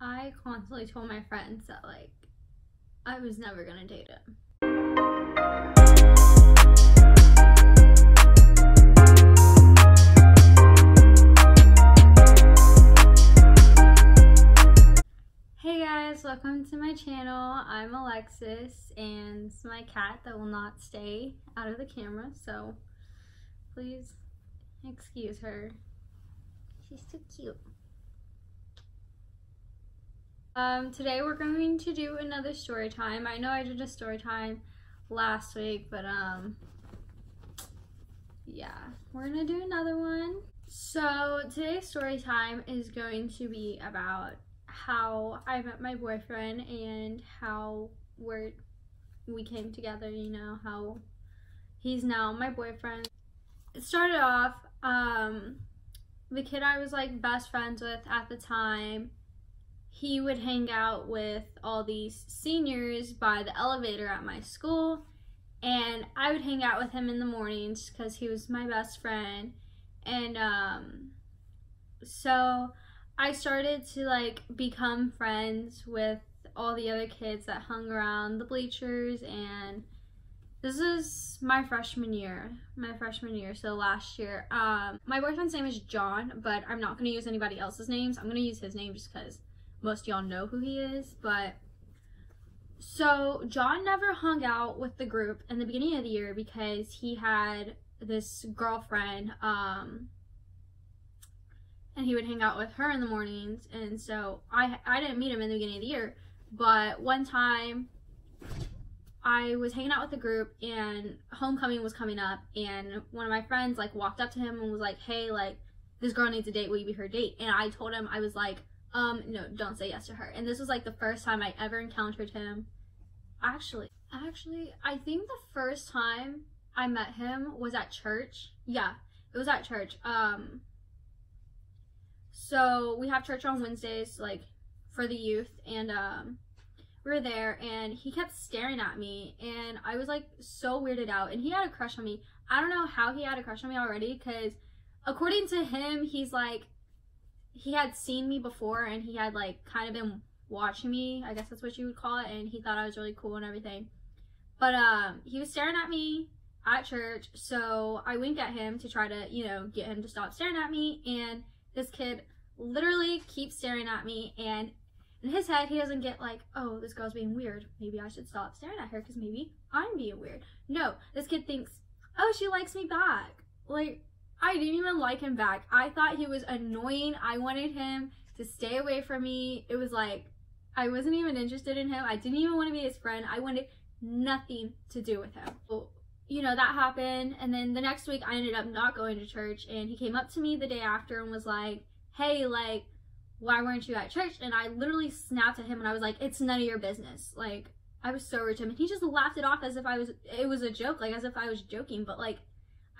I constantly told my friends that, like, I was never gonna date him. Hey guys, welcome to my channel. I'm Alexis, and it's my cat that will not stay out of the camera, so please excuse her. She's so cute. Today we're going to do another story time. I know I did a story time last week, but yeah, we're gonna do another one. So today's story time is going to be about how I met my boyfriend and how we came together, you know, how he's now my boyfriend. It started off, the kid I was like best friends with at the time, he would hang out with all these seniors by the elevator at my school, and I would hang out with him in the mornings because he was my best friend. And so I started to like become friends with all the other kids that hung around the bleachers, and this is my freshman year, so last year. My boyfriend's name is John, but I'm not gonna use anybody else's names. I'm gonna use his name just because most of y'all know who he is. But so John never hung out with the group in the beginning of the year because he had this girlfriend, and he would hang out with her in the mornings. And so I didn't meet him in the beginning of the year, but one time I was hanging out with the group and homecoming was coming up, and one of my friends like walked up to him and was like, hey, like, this girl needs a date, will you be her date? And I told him, I was like, no, don't say yes to her. And this was like the first time I ever encountered him. Actually, I think the first time I met him was at church. Yeah, it was at church. So we have church on Wednesdays, like, for the youth, and we were there, and he kept staring at me, and I was like so weirded out, and he had a crush on me. I don't know how he had a crush on me already, because according to him, he's like, he had seen me before, and he had like kind of been watching me, I guess that's what you would call it, and he thought I was really cool and everything. But he was staring at me at church, so I winked at him to try to, you know, get him to stop staring at me, and this kid literally keeps staring at me, and in his head he doesn't get like, oh, this girl's being weird, maybe I should stop staring at her because maybe I'm being weird. No, this kid thinks, oh, she likes me back. Like, I didn't even like him back. I thought he was annoying. I wanted him to stay away from me. It was like, I wasn't even interested in him. I didn't even want to be his friend. I wanted nothing to do with him. So, you know, that happened, and then the next week I ended up not going to church, and he came up to me the day after and was like, hey, like, why weren't you at church? And I literally snapped at him, and I was like, it's none of your business. Like, I was so rude to him, and he just laughed it off as if it was a joke, like as if I was joking. But like,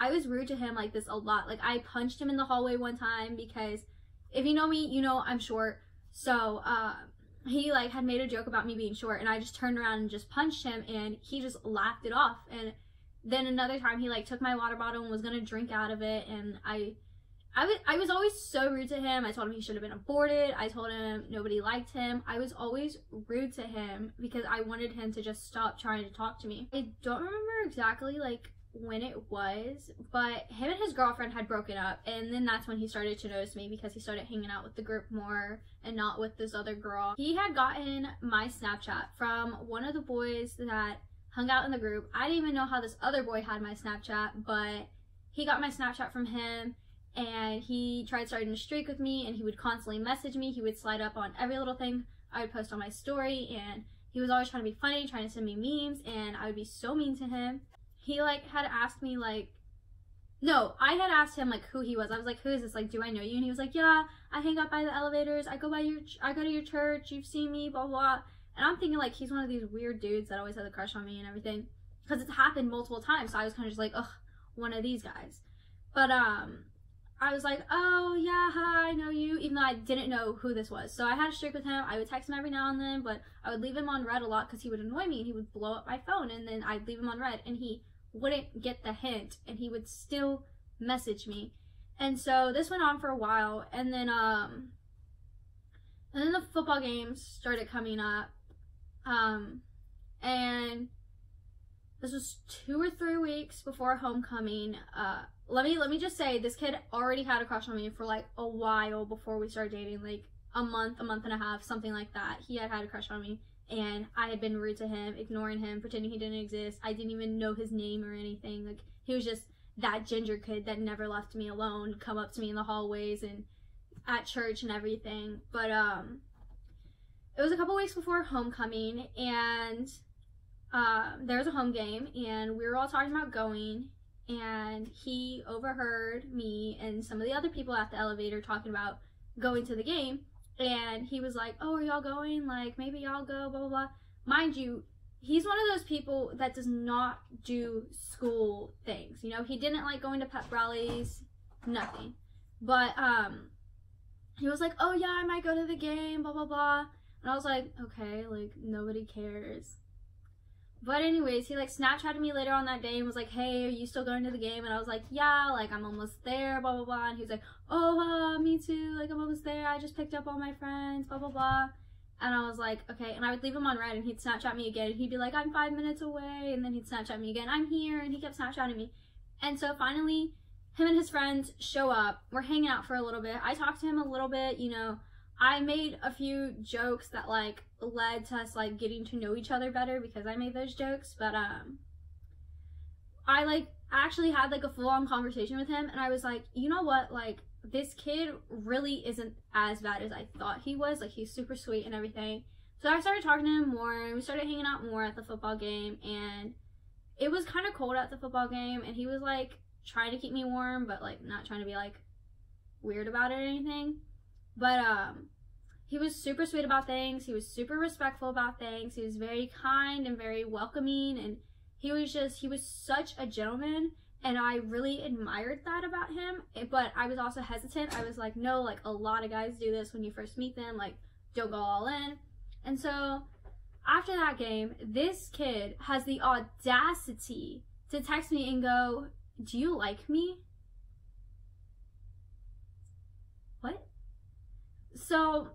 I was rude to him like this a lot. Like, I punched him in the hallway one time because if you know me, you know I'm short. So he like had made a joke about me being short, and I just turned around and just punched him, and he just laughed it off. And then another time he like took my water bottle and was gonna drink out of it, and I was always so rude to him. I told him he should have been aborted. I told him nobody liked him. I was always rude to him because I wanted him to just stop trying to talk to me. I don't remember exactly like when it was, but him and his girlfriend had broken up, and then that's when he started to notice me because he started hanging out with the group more and not with this other girl. He had gotten my Snapchat from one of the boys that hung out in the group. I didn't even know how this other boy had my Snapchat, but he got my Snapchat from him, and he tried starting a streak with me, and he would constantly message me. He would slide up on every little thing I would post on my story, and he was always trying to be funny, trying to send me memes, and I would be so mean to him. He like had asked me like, no, I had asked him like who he was. I was like, who is this? Like, do I know you? And he was like, yeah, I hang out by the elevators. I go to your church. You've seen me, blah, blah. And I'm thinking like he's one of these weird dudes that always has a crush on me and everything, because it's happened multiple times. So I was kind of just like, ugh, one of these guys. But I was like, oh yeah, hi, I know you, even though I didn't know who this was. So I had a streak with him. I would text him every now and then, but I would leave him on red a lot because he would annoy me, and he would blow up my phone, and then I'd leave him on red, and he wouldn't get the hint, and he would still message me. And so this went on for a while, and then the the football games started coming up, and this was 2 or 3 weeks before homecoming. Let me just say, this kid already had a crush on me for like a while before we started dating, like a month and a half, something like that. He had a crush on me, and I had been rude to him, ignoring him, pretending he didn't exist. I didn't even know his name or anything. Like, he was just that ginger kid that never left me alone, come up to me in the hallways and at church and everything. But it was a couple weeks before homecoming, and there was a home game, and we were all talking about going, and he overheard me and some of the other people at the elevator talking about going to the game, and he was like, oh, are y'all going? Like, maybe y'all go, blah, blah, blah. Mind you, he's one of those people that does not do school things. You know, he didn't like going to pep rallies, nothing. But he was like, oh yeah, I might go to the game, blah, blah, blah. And I was like, okay, like, nobody cares. But anyways, he like Snapchatted me later on that day and was like, hey, are you still going to the game? And I was like, yeah, like, I'm almost there, blah, blah, blah. And he was like, oh, me too, like, I'm almost there, I just picked up all my friends, blah, blah, blah. And I was like, okay. And I would leave him on red, and he'd Snapchat me again, and he'd be like, I'm 5 minutes away. And then he'd Snapchat me again, I'm here. And he kept Snapchatting me. And so finally, him and his friends show up. We're hanging out for a little bit. I talked to him a little bit, you know. I made a few jokes that like led to us like getting to know each other better because I made those jokes. But I like actually had like a full-on conversation with him, and I was like, you know what, like, this kid really isn't as bad as I thought he was. Like, he's super sweet and everything. So I started talking to him more, and we started hanging out more at the football game, and it was kind of cold at the football game, and he was like trying to keep me warm, but like not trying to be like weird about it or anything. But he was super sweet about things. He was super respectful about things. He was very kind and very welcoming, and he was such a gentleman, and I really admired that about him. But I was also hesitant. I was like, no, like, a lot of guys do this when you first meet them, like, don't go all in. And so after that game, this kid has the audacity to text me and go, do you like me? What? So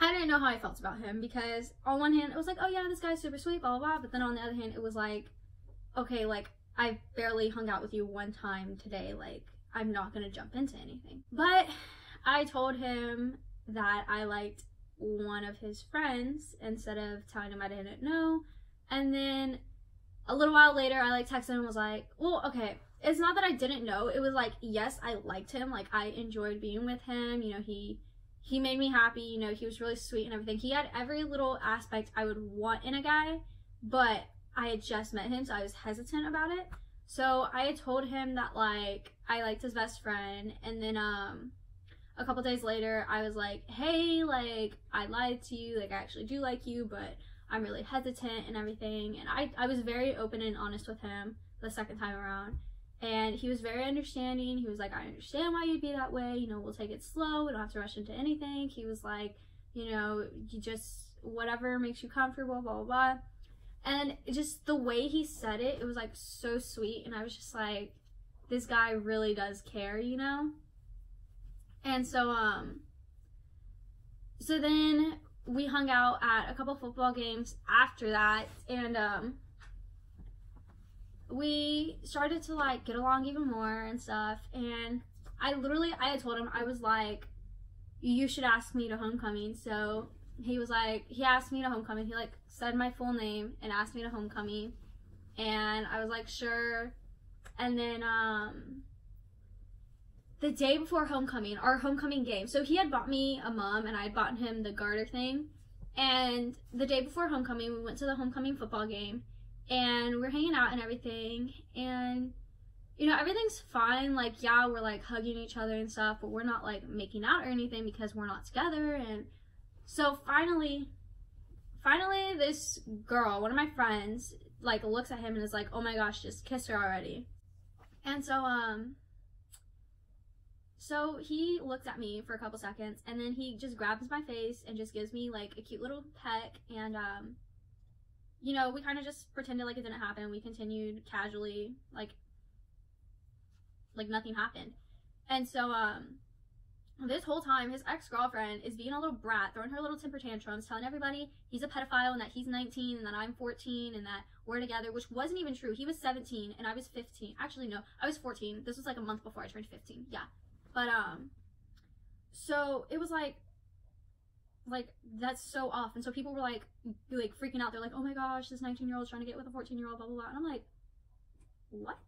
I didn't know how I felt about him, because on one hand it was like, oh yeah, this guy's super sweet, blah, blah, blah. But then on the other hand, it was like, okay, like, I barely hung out with you one time today. Like, I'm not gonna jump into anything. But I told him that I liked one of his friends instead of telling him I didn't know. And then a little while later, I like texted him and was like, well, okay, it's not that I didn't know. It was like, yes, I liked him. Like, I enjoyed being with him. You know, he made me happy. You know, he was really sweet and everything. He had every little aspect I would want in a guy, but I had just met him, so I was hesitant about it. So I had told him that, like, I liked his best friend, and then a couple days later, I was like, hey, like, I lied to you, like, I actually do like you, but I'm really hesitant and everything. And I was very open and honest with him the second time around, and he was very understanding. He was like, I understand why you'd be that way, you know, we'll take it slow, we don't have to rush into anything. He was like, you know, you just, whatever makes you comfortable, blah, blah, blah. And just the way he said it, it was like so sweet, and I was just like, this guy really does care, you know? And so so then we hung out at a couple football games after that, and we started to like get along even more and stuff. And I had told him, I was like, you should ask me to homecoming. So he was like, he asked me to homecoming. He like said my full name and asked me to homecoming, and I was like, sure. And then the day before homecoming, our homecoming game, so he had bought me a mom, and I had bought him the garter thing. And the day before homecoming, we went to the homecoming football game, and we're hanging out and everything, and you know, everything's fine. Like, yeah, we're like hugging each other and stuff, but we're not like making out or anything because we're not together. And so finally this girl, one of my friends, like looks at him and is like, oh my gosh, just kiss her already. And so he looks at me for a couple seconds, and then he just grabs my face and just gives me like a cute little peck. And you know, we kind of just pretended like it didn't happen. We continued casually, like nothing happened. And so this whole time, his ex-girlfriend is being a little brat, throwing her little temper tantrums, telling everybody he's a pedophile and that he's 19 and that I'm 14 and that we're together, which wasn't even true. He was 17 and I was 15. Actually, no, I was 14. This was like a month before I turned 15. Yeah. But, so it was like, that's so off. And so people were like freaking out. They're like, oh my gosh, this 19-year-old's trying to get with a 14-year-old, blah, blah, blah. And I'm like, what?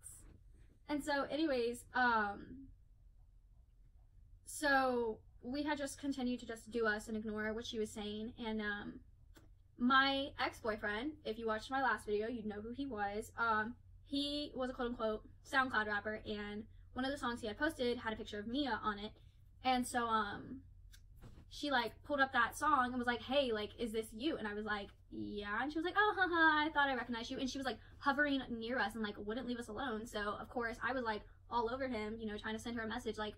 And so anyways, so we had just continued to just do us and ignore what she was saying. And my ex-boyfriend, if you watched my last video, you'd know who he was. He was a quote-unquote SoundCloud rapper, and one of the songs he had posted had a picture of Mia on it. And so she like pulled up that song and was like, hey, like, is this you? And I was like, yeah. And she was like, oh, haha, I thought I recognized you. And she was like hovering near us and like wouldn't leave us alone. So of course I was like all over him, you know, trying to send her a message like,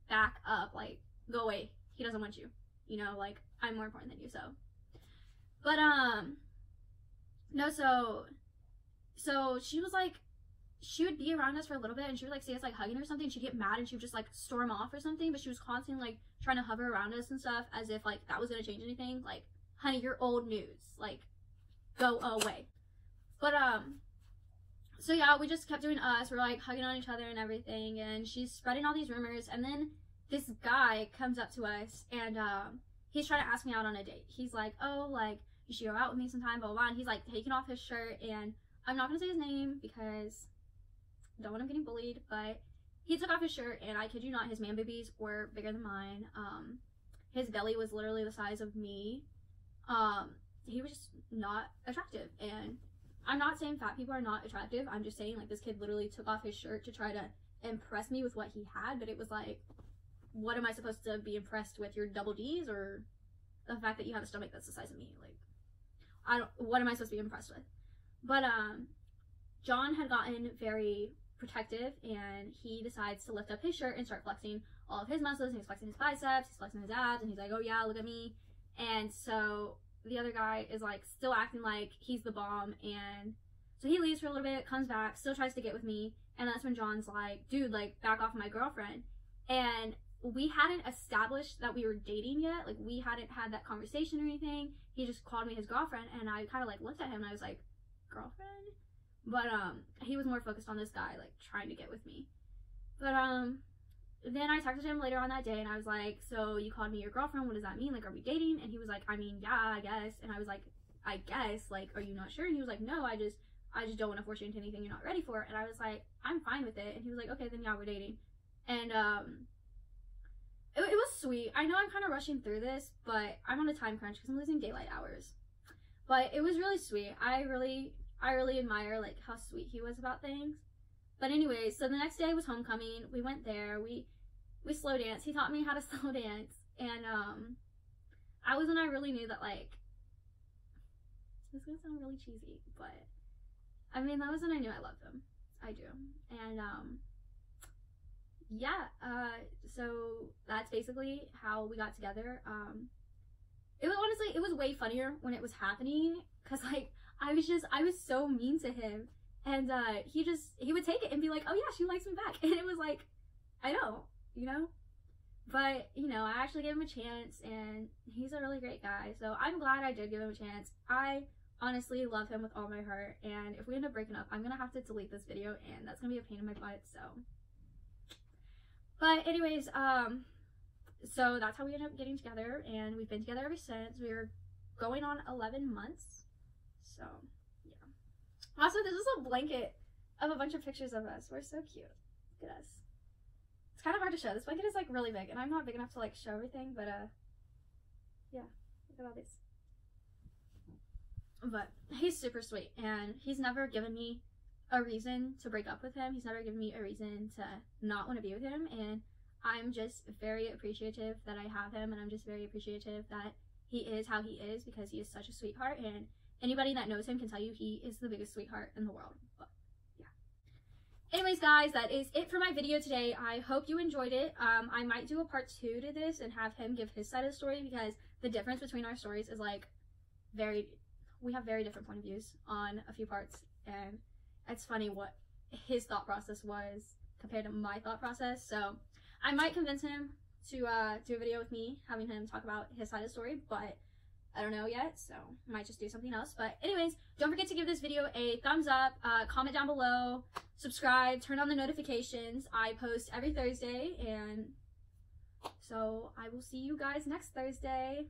back up, like, go away, he doesn't want you, you know, like, I'm more important than you. So but no, so she was like, she would be around us for a little bit and she would like see us like hugging or something, she'd get mad and she would just like storm off or something. But she was constantly like trying to hover around us and stuff as if like that was gonna change anything. Like, honey, you're old news, like, go away. But so yeah, we just kept doing us. We're like hugging on each other and everything, and she's spreading all these rumors. And then this guy comes up to us and he's trying to ask me out on a date. He's like, oh, like, you should go out with me sometime, blah, blah, blah. And he's like taking off his shirt, and I'm not gonna say his name because I don't want him getting bullied, but he took off his shirt, and I kid you not, his man boobies were bigger than mine. His belly was literally the size of me. He was just not attractive. And I'm not saying fat people are not attractive. I'm just saying, like, this kid literally took off his shirt to try to impress me with what he had. But it was like, what am I supposed to be impressed with? Your double D's or the fact that you have a stomach that's the size of me? Like, what am I supposed to be impressed with? But John had gotten very protective, and he decides to lift up his shirt and start flexing all of his muscles. And he's flexing his biceps, he's flexing his abs, and he's like, oh yeah, look at me. And so the other guy is like still acting like he's the bomb, and so he leaves for a little bit, comes back, still tries to get with me. And that's when John's like, dude, like, back off my girlfriend. And we hadn't established that we were dating yet. Like, we hadn't had that conversation or anything. He just called me his girlfriend, and I kind of like looked at him and I was like, girlfriend? But he was more focused on this guy like trying to get with me. But then I texted him later on that day and I was like, so you called me your girlfriend, what does that mean? Like, are we dating? And he was like, I mean, yeah, I guess. And I was like, I guess, like, are you not sure? And he was like, no, I just don't want to force you into anything you're not ready for. And I was like, I'm fine with it. And he was like, okay, then yeah, we're dating. And it was sweet. I know I'm kind of rushing through this, but I'm on a time crunch because I'm losing daylight hours. But it was really sweet. I really admire like how sweet he was about things. But anyway, so the next day was homecoming. We went there. We slow danced. He taught me how to slow dance. And I was when I really knew that, like, this is gonna sound really cheesy, but I mean, that was when I knew I loved him. I do. And yeah, so that's basically how we got together. It was honestly, it was way funnier when it was happening, because like I was so mean to him, and he would take it and be like, oh yeah, she likes me back. And it was like, I don't, you know, but you know, I actually gave him a chance, and he's a really great guy, so I'm glad I did give him a chance. I honestly love him with all my heart, and if we end up breaking up, I'm gonna have to delete this video, and that's gonna be a pain in my butt. So, but anyways, so that's how we ended up getting together, and we've been together ever since. We're going on 11 months. So yeah. Also, this is a blanket of a bunch of pictures of us. We're so cute. Look at us. It's kind of hard to show. This blanket is like really big, and I'm not big enough to like show everything, but yeah, look at all these. But he's super sweet, and he's never given me a reason to break up with him. He's never given me a reason to not want to be with him, and I'm just very appreciative that I have him, and I'm just very appreciative that he is how he is, because he is such a sweetheart, and anybody that knows him can tell you he is the biggest sweetheart in the world. But yeah. Anyways, guys, that is it for my video today. I hope you enjoyed it. I might do a part 2 to this and have him give his side of the story, because the difference between our stories is like we have very different point of views on a few parts, and it's funny what his thought process was compared to my thought process. So I might convince him to do a video with me, having him talk about his side of the story, but I don't know yet, so I might just do something else. But anyways, don't forget to give this video a thumbs up, comment down below, subscribe, turn on the notifications. I post every Thursday, and so I will see you guys next Thursday.